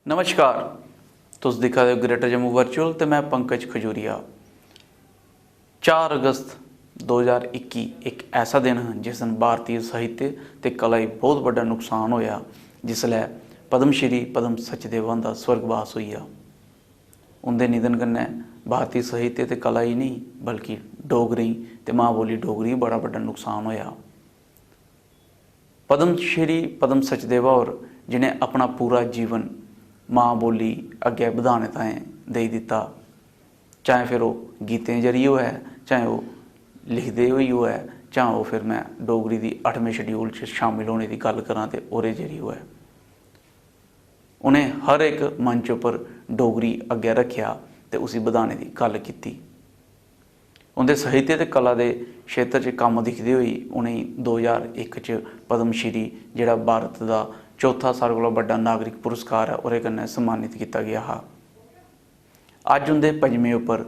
नमस्कार, तुस दिक्खा दे हो ग्रेटर जम्मू वर्चुअल ते मैं पंकज खजूरिया। 4 अगस्त 2021 एक ऐसा दिन है जिस दिन भारतीय साहित्य ते कला गी बहुत बड़ा नुकसान होया जिसलै पद्मश्री पद्म सचदेवा दा स्वर्गवास होइया। उंदे निधन कन्नै भारतीय साहित्य ते कला ही नहीं बल्कि डोगरें ते मां बोली डोगरी गी बड़ा बड़ा नुकसान होया। पद्मश्री पद्म सचदेवा होर जिन्हें अपना पूरा जीवन मां बोली अग्गे बधाने ताएं देई दिता, चाहे फिर वो गीतें जरिए होऐ, चाहे वो लिखदे होई होऐ, चाहे वो फिर मैं डोगरी दी 8वें शेड्यूल च शामिल होने की गल करां ते ओहदे जरिए होऐ। उन्हें हर एक मंच पर डोगरी अग्गे रखिया ते उसी बधाने की गल कीती। उंदे साहित्य ते कला दे क्षेत्र च कम्म दिखदे होई उनेंगी 2001 च पद्मश्री जेह्ड़ा भारत दा चौथा सारें कोला बड्डा नागरिक पुरस्कार है ओह्दे कन्नै सम्मानित किया गया हा। अज उंदे 5वें उपर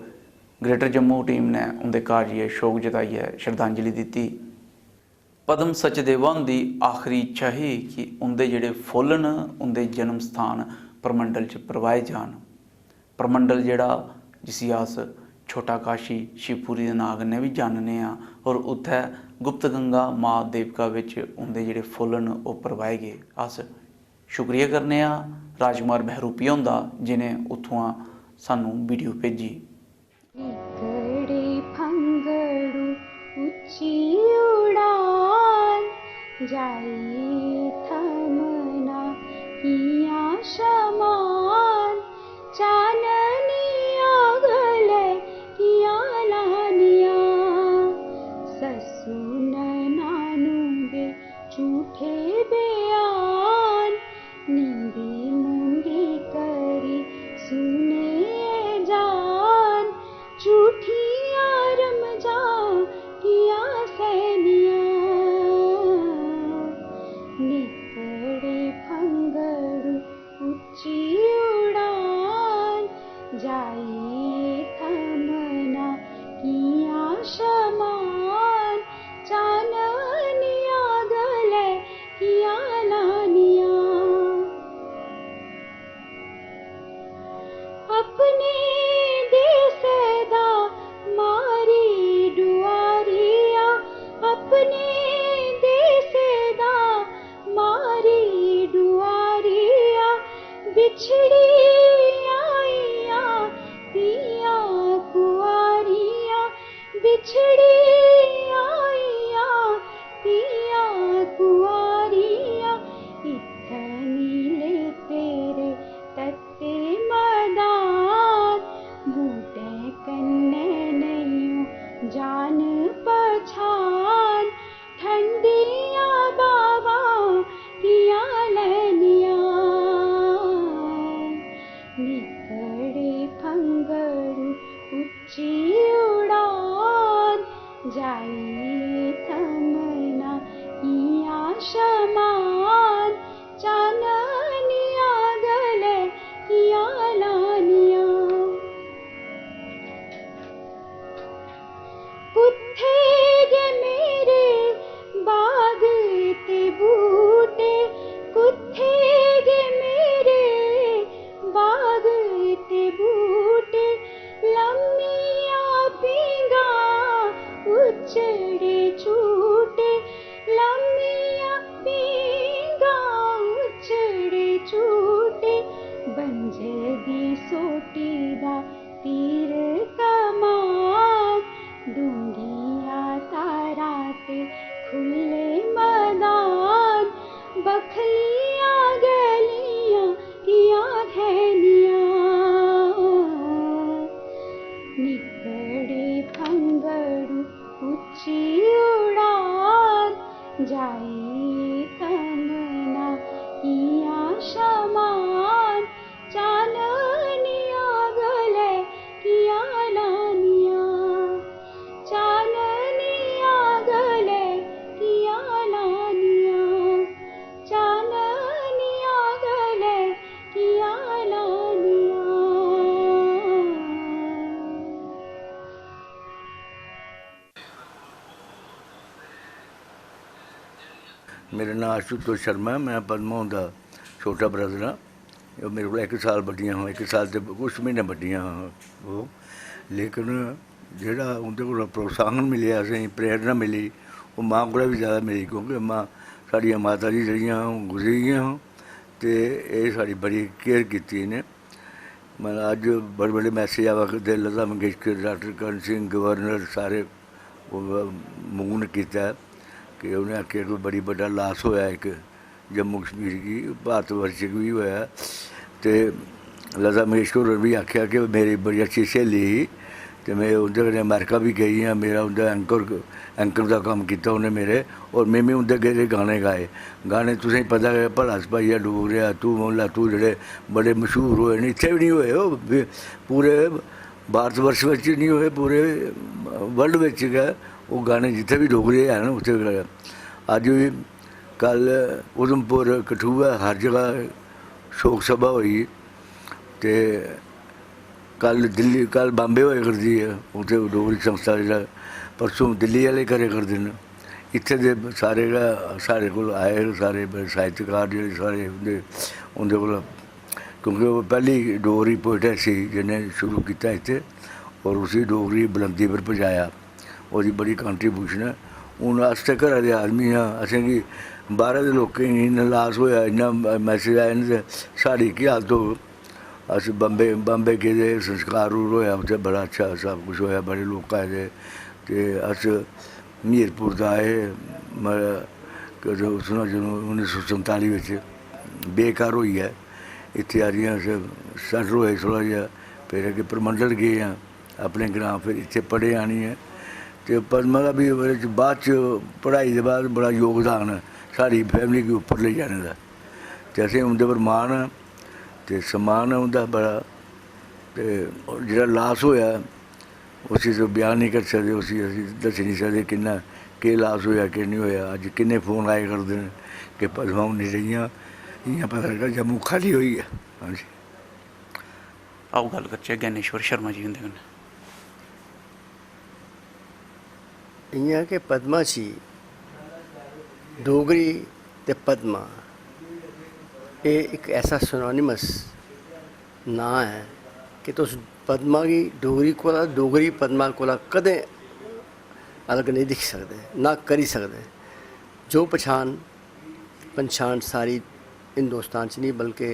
ग्रेटर जम्मू टीम ने उंदे घर जाइयै शोक जताइयै श्रद्धांजलि दी। पद्म सचदेवा उंदी आखिरी इच्छा ही कि उंदे जेह्ड़े फुल्ल न उंदे जन्म स्थान परमंडल च परवाए जान। परमंडल जेह्ड़ा जिसी अस छोटा काशी शिवपुरी के नां कन्नै भी जानने आं और उत्थै गुप्त गंगा मां देवका बिच उंदे जेह्ड़े फुल्ल न ओह् परवाए गे। अस शुक्रिया करने आं राजकुमार बहरूपिया हुंदा जिन्हें उत्थुआं सानू वीडियो भेजी। ऊंची उड़ान जाई थमना किया शमान चाननिया गले किया लानिया ससुन नानुगे झूठे बयान नींदी मूंगी करी सुने जान झूठिया रमजा किया सैनिया निकड़े फंगड़ू ऊंची उड़ान जाई थमना किया शमान चाननिया गले किया लानिया अपने देश दा मारी डुआरिया अपने देश दा मारी डुआरिया बिछड़ी आईया पिया कुआरिया बिछड़ी आईया पिया कुआरिया इतनी ले तेरे तत्ते मदान बूटे कन्ने नहीं जान पछान ठंडिया बाबा किया लैनिया निकड़े फंगड़ू ऊंची उड़ान जाई थमना किया शमान चाननिया गले किया लानिया कुत्थे गे मेरे बाग ते बूटे कुत्थे गे मेरे बाग ते बूटे लम्मिया पींगा उचड़े झूटे लम्मिया पींगा उचड़े झूटे बंजे दी सोटी दा तीर कमान डूंगिया तारा ते खुले मैदान बखलिया गलियां किया खैनिया निकड़े फंगड़ू ऊंची उड़ान जाई थमना किया शमान चाननिया गले किया लानिया चाननिया गले किया लानिया चाननिया गले किया लानिया। मेरा नाम आशुतोष शर्मा है, मैं पद्मा हुंदा छोटा ब्रदर हाँ। ਉਹ ਮੇਰੇ ਕੋਲ 1 ਸਾਲ ਵੱਡੀਆਂ ਹੋਣ, 1 ਸਾਲ ਤੇ ਕੁਛ ਮਹੀਨੇ ਵੱਡੀਆਂ ਉਹ। ਲੇਕਿਨ ਜਿਹੜਾ ਉਹਦੇ ਕੋਲ ਪ੍ਰੋਤਸਾਹਨ ਮਿਲਿਆ, ਅਸੀਂ ਪ੍ਰੇਰਨਾ ਮਿਲੀ, ਉਹ ਮਾਂ ਕੋਲ ਵੀ ਜ਼ਿਆਦਾ ਮਿਲੀ, ਕਿਉਂਕਿ ਮਾਂ ਸਾਡੀਆਂ ਮਾਤਾ ਜੀ ਜਿਹੜੀਆਂ ਉਹ ਗੁਜ਼ਰੀ ਗਈਆਂ ਅਤੇ ਇਹ ਸਾਡੀ ਬੜੀ ਕੇਅਰ ਕੀਤੀ ਇਹਨੇ। ਮਤਲਬ ਅੱਜ ਬੜੇ ਬੜੇ ਮੈਸੇਜ ਆ ਵਕਤ ਲਤਾ ਮੰਗੇਸ਼ਕਰ, ਡਾਕਟਰ ਕਰਨ ਸਿੰਘ, ਗਵਰਨਰ ਸਾਰੇ ਮੂਨ ਕੀਤਾ ਕਿ ਉਹਨੇ आख्या कोई बड़ी बड़ा लास होया एक जम्मू कश्मीर की भारत वर्ष भी होया। तो लता मंगेशकर होरें भी आख्या कि मेरी बड़ी अच्छी सहेली ही, तो मैं उंदे कन्नै अमेरिका भी गई हाँ, मेरा उंदा एंकर का काम किया उन्हें मेरे, और मैं भी उंदे गेदे गाने गाए। गाने तुसें पता है भला सपाइया डोगरेआ तू मोहल्ला तू जेह्ड़े बड़े मशहूर होए न, इत्थै भी नहीं होए ओह् पूरे भारत वर्ष बिच नहीं होए, पूरे वर्ल्ड बिच गै वो गाने जित्थे भी डोगरे हैन उत्थे अज भी कल उधमपुर कठुआ हर जगह शोक सभा हुई। तो कल दिल्ली कल बॉम्बे होया करदी है, उत्थे डोगरी संस्था जेह्ड़ा परसों दिल्ली आह्ले करे करदे न। इत्थे दे सारे गै साढ़े कोल आए सारे साहित्यकार जेह्ड़े सारे उंदे कोल, क्योंकि वो पैह्ली डोगरी पोइट सी जिन्हें शुरू किया इत्थे और उसी डोगरी बुलंदी पर पजाया, ओह्दी बड़ी कंट्रीब्यूशन है। हूँ अस ते घरा दे आदमी हाँ, असेंगी बाह्रै दे लोकें गी इन्ना लास होया, इन्ना मैसेज आए न, ते साढ़ी केह् हालत होग। अस बम्बे गेदे, संस्कार होया उत्थै, बड़ा अच्छा सब कुछ होया, बड़े लोग आए दे। ते अस मीरपुर दा आए जदूं 1947 बिच बेकार होई ऐ, इत्थे आ रही अस सैटल होए थोड़ा जेहा, फिर अग्गे परमंडल गए हाँ अपने ग्रां, फिर इत्थे पढ़े आनी है। तो पद्मा का भी बाद पढ़ाई के बाद बड़ा योगदान है साड़ी फैमिली के उपर ले जाने का, तो असें उंदे पर मान है तो सम्मान है उनका बड़ा। तो जो लास होया उसी तो बयान नहीं कर सकते, उसी असीं दस नहीं सकते किन्ना केह् लास होया कि नहीं होया। अज किन्ने फोन आए करते हैं कि पद्मा हूँ नहीं रहियां, इ'यां पता लगा जम्मू खाली होई है। हाँ जी, आओ गल करचै ज्ञानेश्वर शर्मा जी हुंदे कन्नै। इ'यां कि पद्मा जी डोगरी ते पद्मा ये एक ऐसा सिनोनिमस नां है कि तुस पद्मा गी डोगरी कोला डोगरी पद्मा कोला कदें अलग नहीं दिक्खी सकदे, ना करी सकदे। जो पंछान सारी हिंदुस्तान च नहीं बल्कि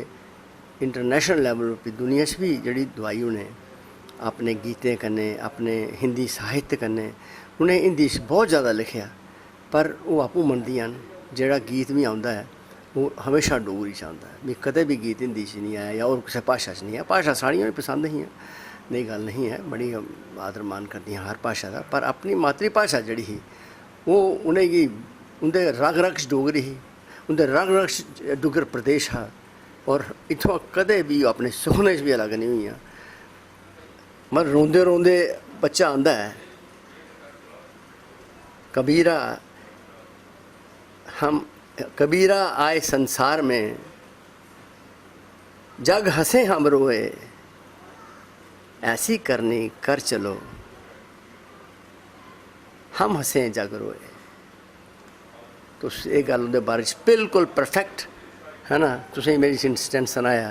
इंटरनेशनल लेवल पर दुनिया च भी जेह्ड़ी दवाई उ'नें अपने गीतें कन्नै, अपने हिंदी साहित्य कन्नै, उ'नें हिंदी च बहुत ज़्यादा लिखेआ, पर ओह् आपूं मनदियां न जेह्ड़ा गीत मी आंदा है वो हमेशा डोगरी च आंदा है। मी कदें भी गीत हिंदी च नहीं आया या होर कुसै भाशा च नहीं आया। भाशा सारियां भी पसंद हियां, नेही गल्ल नहीं है, बड़ी आदर मान करदियां हर भाशा दा, पर अपनी मातृ भाशा जेह्ड़ी ही ओह् उ'नेंगी उं'दे रग रग च डोगरी ही, उं'दे रग रग च डुग्गर प्रदेश हा, और इत्थुआं कदें भी अपने सुखने च भी अलग नहीं हुईयां। मगर रोंदे रोंदे बच्चा आंदा है, कबीरा आए संसार में, जग हंसे हम रोए, ऐसी करनी कर चलो, हम हंसे जग रोए। तो ये गल उंदे बारे च बिल्कुल परफेक्ट है ना। तुसें मेरी इंसिडेंट सनाया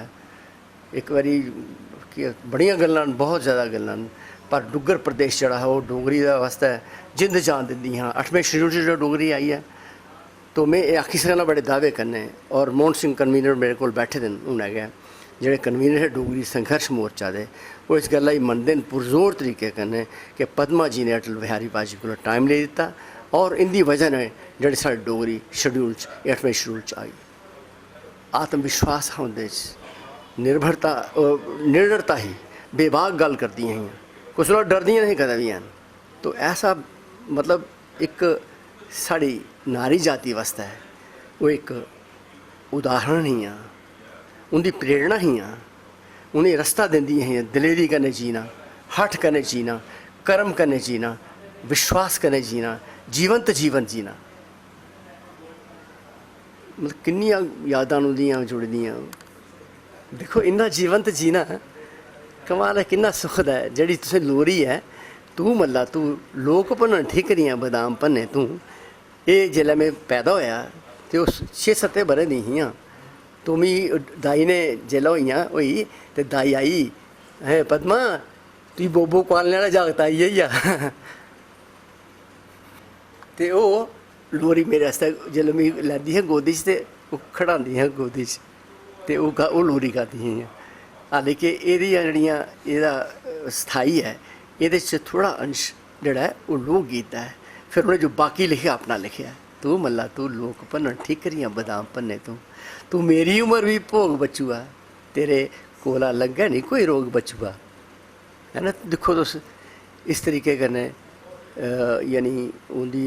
एक बारी कि बड़ियां गल्लां, बहुत ज़्यादा गल्लां, पर डुग्गर प्रदेश जड़ा है वो डोगरी वास्ते जिंद जान दिंदी हाँ। 8वें शेड्यूल जो डोगरी आई है, तो मैं ये आखी सकना बड़े दावे कन्नै, और मोहन सिंह कन्वीनर मेरे को बैठे दे हूँ है जेह्ड़े कन्वीनर है डोगरी संघर्ष मोर्चा दे, वो इस गल्ला गी मनदे न पुरजोर तरीके कन्नै कि पद्मा जी ने अटल बिहारी वाजपेयी को टाइम ले दिता, और इंदी वजह ने जेह्ड़ी साढ़ी डोगरी शेड्यूल 8वें शेड्यूल च आई। आत्मविश्वास हा उंदे च, निडरता ही, बेबाक गल करदियां हियां, कुछ लोग डरदियां नहीं कदें भी हैं। तो ऐसा मतलब एक साड़ी नारी जाति वास्ते वो एक उदाहरण ही हाँ, उनकी प्रेरणा ही हाँ, उन्हें रास्ता देंदियां हियां दिलेरी कन्नै जीना, हठ कन्नै जीना, कर्म कन्नै जीना, विश्वास कन्नै जीना, जीवंत जीवन जीना। मतलब किन्नियां यादां उंदियां जुड़दियां। देखो इन्ना जीवंत जीना कमाल है, किन्ना सुखद है। जेह्ड़ी तुसें लोरी है, तू मल्ला तू लोक भनन ठीकरियां बदाम भन्ने तू, ये जेल्लै मैं पैदा होया ते उस 6-7 ब'रे दी हियां, तो मी दाई ने जेल्लै होई ते दाई आई है पद्मा तुई बोबो पालने आह्ला जागत आई गेई आ ते ओह् लोरी मेरे आस्तै जेल्लै मिगी लैंदी ही गोदी च ते ओह् खड़ांदी ही गोदी च ते ओह् लोरी गांदी ही। हालांकि एह्दियां जेह्ड़ियां एह्दा स्थाई है एह्दे च थोड़ा अंश जेह्ड़ा है ओह् लोक गीत है। फिर उ'नें जो बाकी लिखेआ अपना लिखेआ तू मल्ला तू लोक भन्नन ठीकरियां बदाम भन्ने तू मेरी उम्र भी भोग बचुआ तेरे कोला लग्गै नहीं कोई रोग बचुआ है ना। दिक्खो तुस इस तरीके कन्नै यानी उं'दी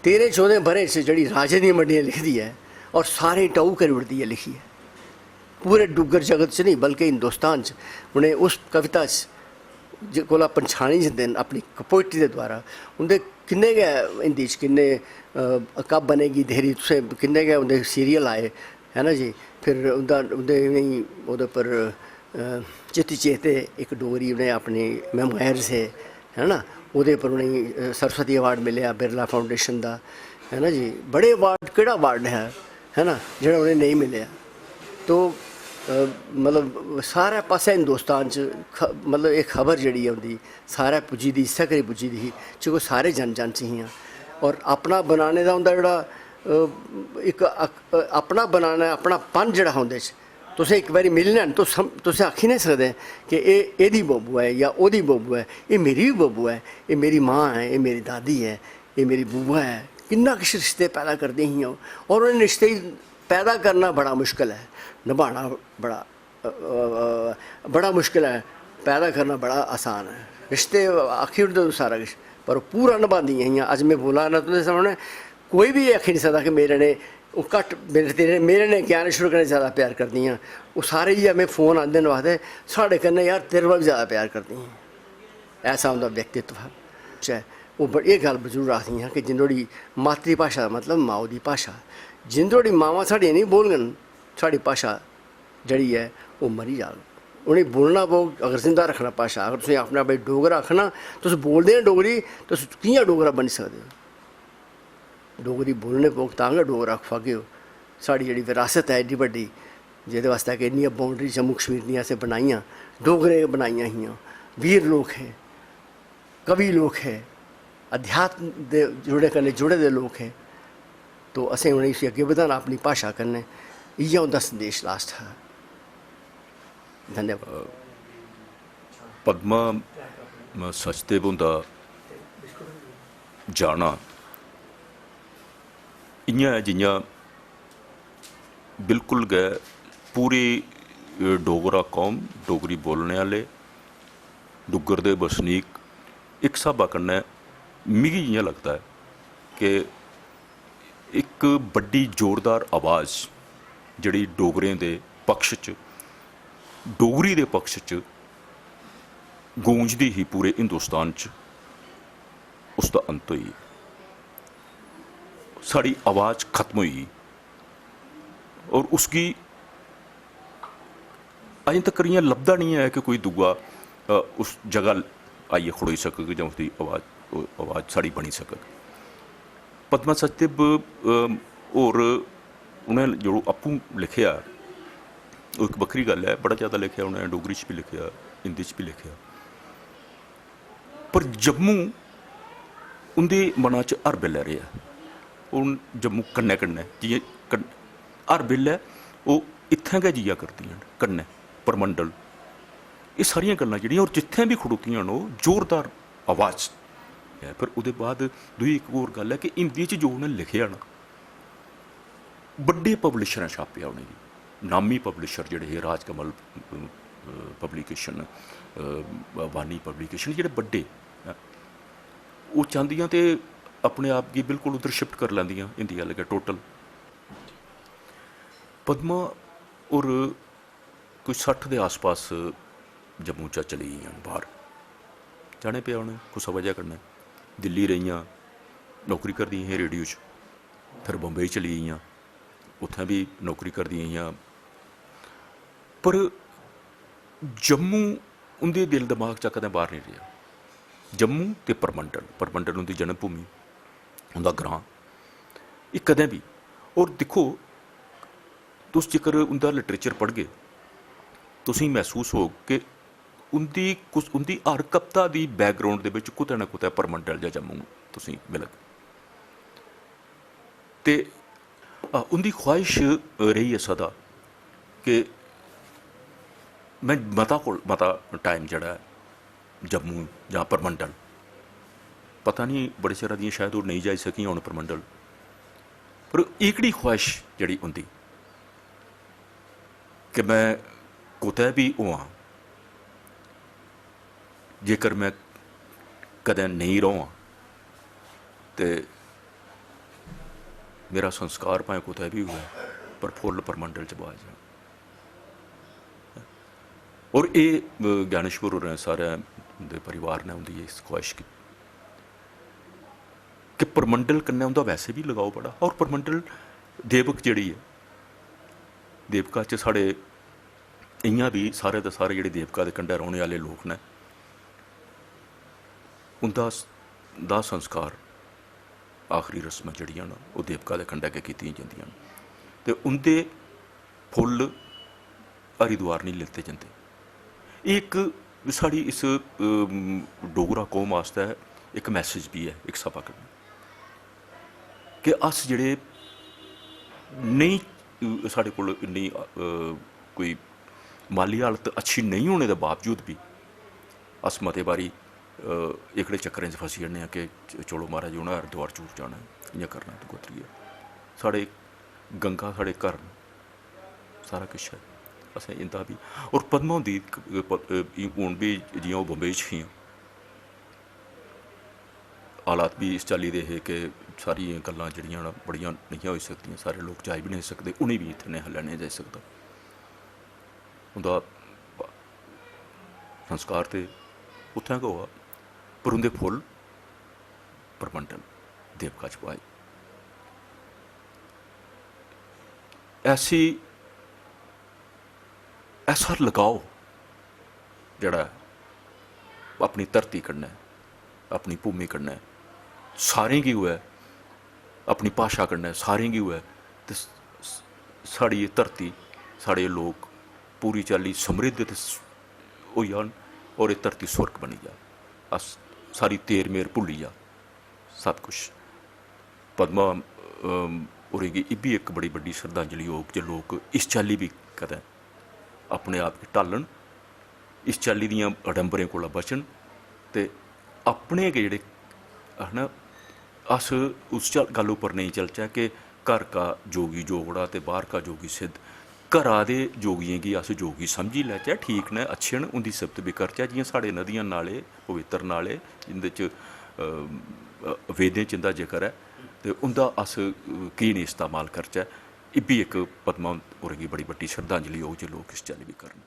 13-14 ब'रें च जेह्ड़ी राजे दियां मंडियां लिखदी है और सारें टाऊ करी ओड़दी है लिखियै पूरे डुग्गर जगत च नहीं बल्कि हिंदुस्तान च उ'नें उस कविता च कोला पंछानी जंदे न अपनी पोइट्री दे द्वारा। उं'दे किन्ने गै हिंदी च किन्ने कब बनेगी देहरी तुसें किन्ने गै उं'दे सीरियल आए है ना जी। फिर उं'दे ओह्दे पर चित्ती चेते एक डोगरी उ'नें अपनी मेमोयर्स हे है ना ओह्दे पर उ'नेंगी सरस्वती अवार्ड मिलेआ बिरला फाउंडेशन दा है ना जी। बड़े अवार्ड केह्ड़ा अवार्ड है ना जेह्ड़ा उ'नेंगी नेईं मिलेआ। तो मतलब सारे पास्सै हिंदुस्तान च मतलब एह् खबर जेह्ड़ी है उं'दी सारे पुज्जी दी इस्सै करी पुज्जी दी ही क्योंकि सारे जन च हियां। और अपना बनाने दा उं'दा जेह्ड़ा इक अपना बनाना अपना पन जेह्ड़ा हा उं'दे च तुसें इक बारी मिलना तुस आखी नहीं सकदे कि एह्दी बब्बू है या ओह्दी बब्बू है एह् मेरी बी बब्बू है एह् मेरी माँ है एह् मेरी दादी है एह् मेरी बुआ है। किन्ना किश रिश्ते पैदा करदी हियां और उ'नें रिश्ते पैदा करना बड़ा मुश्किल है निभाना बड़ा मुश्किल है पैदा करना बड़ा आसान है। रिश्ते आखी ओड़दे सारा किश पर पूरा निभांदियां हियां। अज्ज में बोला ना तुं'दे सामने कोई भी आखी नहीं सकदा कि मेरे ने ओह् घट्ट मेरे ने क्या शुरू कन्नै ज़्यादा प्यार करदियां। ओह् सारे इ'यै में फ़ोन आंदे न आखदे साढ़े कन्नै यार तेरे कोला बी ज़्यादा प्यार करदियां। ऐसा उं'दा व्यक्तित्व है। ओह् एह् गल्ल जरूर आखदियां कि जिंदोड़ी मातृ भाशा दा मतलब माऊ दी भाशा जिंदोड़ी मावां साढ़ियां नहीं बोलङन साढ़ी भाशा जेह्ड़ी है ओह् मरी जाग। उ'नेंगी बोलना पौग अगर जिंदा रक्खना भाशा। अगर तुसें अपने आप गी डोगरा आखना तुस बोलदे न डोगरी तुस कि'यां डोगरा बनी सकदे हो। डोगरी बोलने पौग तां गै डोगरा आखगे हो। साढ़ी जेह्ड़ी विरासत है एड्डी बड्डी जेह्दे वास्ते कि इन्नियां बाउंड्री जम्मू कश्मीर दियां असें बनाइयां डोगरे बनाइयां हियां। वीर लोक हे कवि लोक हे अध्यात्म दे जुड़े दे लोक हे। तो असें उ'नेंगी इसी अग्गें बधाना अपनी भाशा कन्नै इ'यै उं'दा संदेश लास्ट हा। धन्यवाद। पद्मा सचदेव हुंदा जाना इ'यां है जि'यां बिल्कुल गै पूरी डोगरा कौम डोगरी बोलने आह्ले डुग्गर दे बसनीक इक स्हाबा कन्नै मिगी इ'यां लगदा है कि इक बड्डी जोरदार आवाज़ जिहड़ी डोगरें दे पक्ष च डोगरी दे पक्ष च गूंजदी ही पूरे हिंदुस्तान च उसदा अंत होई साड़ी आवाज़ खत्म हुई और उसकी अजें तक इ'यां लभदा नहीं है कि कोई दूआ उस जगह आइए खड़ोई सकग जां उसकी आवाज़ साड़ी बनी सकग। पद्मा सचदेव होर उ'नें जो आपूं लिखेआ ओह् इक बक्खरी गल्ल है। बड़ा ज़्यादा लिखेआ उ'नें डोगरी च भी लिखेआ हिंदी च भी लिखेआ पर जम्मू उं'दे मना च हर बेल्लै रेहा। हून जम्मू कन्नै कन्नै जि'यां हर बेल्लै ओह् इत्थें गै जिया करदियां न कन्नै परमंडल एह् सारियां गल्लां जेह्ड़ियां और जित्थें भी खड़ोतियां न ओह् जोरदार आवाज़ है। फिर ओह्दे बाद दूई इक होर गल्ल है कि हिंदी च जो उ'नें लिखेआ ना बड्डे पब्लिशरें छापेआ उ'नेंगी नामी पब्लिशर जेह्ड़े हे राजकमल पब्लिकेशन वानी पब्लिकेशन जेह्ड़े बड्डे ओह् चांह्दियां ते अपने आप गी बिल्कुल उद्धर शिफ्ट कर लैंदियां हिंदी आह्ले गै टोटल। पद्मा और कोई 60 दे आस पास जम्मू चा चली गेइयां बाहर जाने पेआ उ'नें कुसै वजह कन्नै दिल्ली रेहियां नौकरी करदियां हियां रेडियो च फिर बम्बई चली गेइयां उत्थें भी नौकरी करदियां हियां पर जम्मू उं'दे दिल दमाग चा कदें बाहर नहीं रेहा। जम्मू ते परमंडल उं'दी जन्म भूमि उं'दा ग्रां एह् कदें भी और दिक्खो तुस जेकर उंदा लिटरेचर पढ़गे तुसें महसूस हो कि उंदी हर कविता दी बैकग्राउंड दे विच कुतै ना कुतै परमंडल जां जम्मू तुसें मिलग। ते उंदी ख्वाहिश रही है सदा कि मैं मता टाइम जड़ा जम्मू जां परमंडल, पता नहीं बड़े चिर दियां शायद वो नहीं जाई सकियां हुण परमंडल, पर एकड़ी ख्वाहिश जड़ी उंदी कि मैं कुतै भी होवां, जेकर मैं कदें नहीं रहां ते मेरा संस्कार भाएं कुतै भी होऐ पर फुल परमंडल च बाज जाए। और ये ज्ञानेश्वर होरें सारे उंदे परिवार ने उंदी इस ख्वाहिश की कि परमंडल कन्नै उंदा वैसे भी लगाओ बड़ा। और परमंडल देवक जिहड़ी है, देवका च साढ़े इयां भी सारे दे सारे जेह्ड़े देवका दे कंढै रौह्ने आह्ले लोक ने, उंदा संस्कार आखिरी रस्मां जड़ियां न ओह् देवका दे कंढै गै कीतियां जंदियां न ते उंदे फुल्ल हरिद्वार नहीं लेते जंदे। एक साड़ी इस डोगरा कौम आस्तै एक मैसेज भी है इक सभा कन्नै कि अस जेह्ड़े नहीं साढ़े कोल इन्नी कोई माली हालत अच्छी नहीं होने दे बावजूद भी अस मते बारी एकड़े चक्करें च फसी जन्ने कि चलो महाराज उ'नें हरिद्वार चूर जाना इ'यां करना तो गोत्रियै साढ़े गंगा साढ़े घर न, सारा किश है असें इंदा भी। और पद्मा होंदी हून भी जियां ओह् बम्बई च हियां, हालात भी इस चाल्ली दे हे कि सारियां गल्लां जेह्ड़ियां न बड़ियां नहीं होई सकदियां, सारे लोग जाई भी नहीं सकदे, उ'नें भी इत्थै नेहा लैने जाई सकदा। उंदा संस्कार ते उत्थें गै होआ पर उंदे फुल्ल परमंडल देवका च पाए। ऐसा लगाओ जड़ा अपनी धरती कन्नै अपनी भूमि कन्नै सारें गी होऐ, अपनी भाशा कन्नै सारें गी होऐ ते साढ़ी एह् धरती साढ़े लोग पूरी चाल्ली समृद्ध ते होई जान और एह् धरती सुर्ग बनी जा, अस सारी तेर मेर भुल्ली जा सब कुछ। पद्मा होरें गी इब्बी एक बड़ी बड्डी श्रद्धांजलि होग जे लोग इस चाल्ली भी कदें अपने आप गी ढालन, इस चाल्ली दियां अडंबरें कोला बचन ते अपने गै जेह्ड़े है अस उस गल्ल उप्पर नहीं चलचै कि घर का जोगी जोगड़ा ते बाहर का जोगी सिद्ध। घरा दे जोगियें गी अस जोगी समझी लैचै, ठीक न, अच्छे न, उंदी सिफत भी करचै, जियां साढ़े नदियां नाले पवित्र नाले जिंदे च वेदें च इंदा जिक्र है ते उंदा अस की नहीं इस्तेमाल करचै। इब्बी एक पद्मा होरें गी बड़ी बड्डी श्रद्धांजलि होग जे लोग इस चाल्ली भी करन।